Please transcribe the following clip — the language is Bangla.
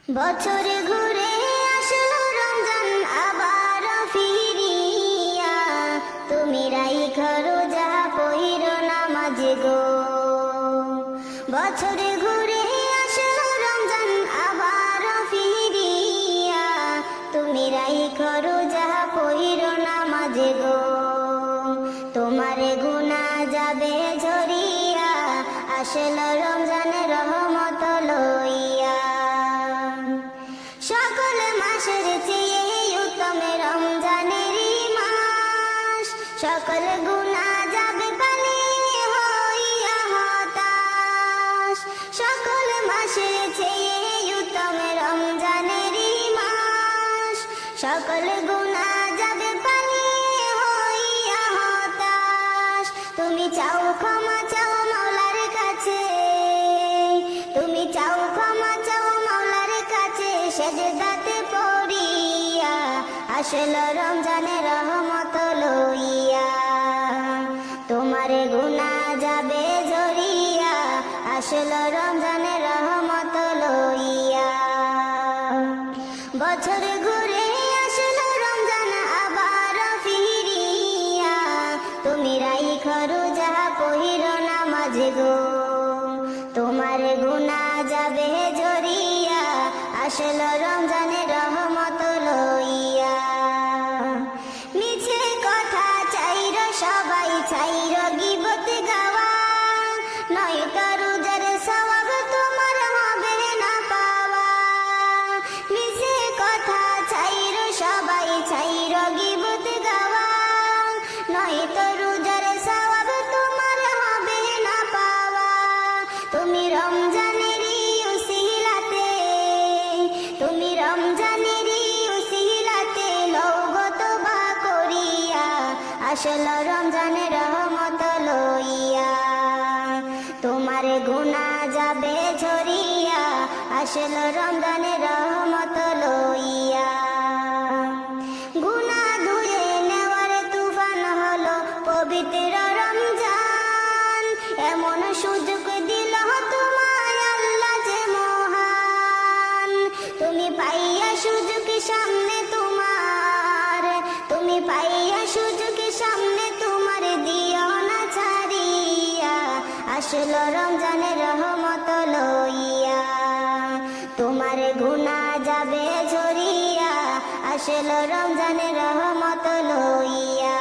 বছর ঘুরে আসলো রমজান আবার ফিরিয়া, তুমি রাইখা রোজা পইরো নামাজ গো। বছর ঘুরে আসলো রমজান আবার ফিরিয়া, তুমি রাইখা রোজা পইরো নামাজ গো। তোমারে গুনাহ যাবে ঝরিয়া, আসলো রমজানের রহমত লইয়া। সকল মাসের চেয়ে উত্তম রমজানেরই মাস, সকল গুনাহ যাবে পালিয়ে হইয়া হতাশ। সকল মাসের চেয়ে উত্তম রমজানেরই মাস, সকল গুনাহ যাবে পালিয়ে হইয়া হতাশ। তুমি চাও ক্ষমা চাও মাওলার কাছে, তুমি চাও ক্ষমা চাও মাওলার কাছে, সেজদাতে পড়িয়া, আসলো রমজানের রহমত লইয়া। তোমার গুনাহ যাবে ঝরিয়া, আসলো রমজানের রহমত লইয়া। বছর ঘুরে আসলো রমজান আবার ফিরিয়া, তুমি রাইখা রোজা পইরো নামাজ গো। তোমার গুনাহ যাবে ঝরিয়া, আসলো রমজানের রহমত লইয়া। মিছে কথা চাইর সবাই চাইর গীবত গাওয়া, নয়তো রোজার সওয়াব তোমার হবে না পাওয়া। মিছে কথা চাইর সবাই চাইর গীবত গাওয়া, নয়তো রোজার সওয়াব তোমার হবে না পাওয়া। তুমি রমজানেরই উসিলাতে, তুমি রমজানেরই উসিলাতে লও তওবা করিয়া, আসলো রমজানের রহমত লইয়া। তোমার গুনাহ যাবে ঝরিয়া, আসলো রমজানের রহমত লইয়া। গুনাহ ধুয়ে নেওয়ার তুফান হলো পবিত্র রমজান, এমন সুযোগ দিল তোমায় আল্লাহ যে মহান। তুমি পাইয়া সুযোগ সামনে তোমার, তুমি পাইয়া সুযোগ সামনে তোমার, দিও না ছাড়িয়া, আসলো রমজানের রহমত লইয়া। তোমার গুনাহ যাবে ঝরিয়া, আসলো রমজানের রহমত লইয়া।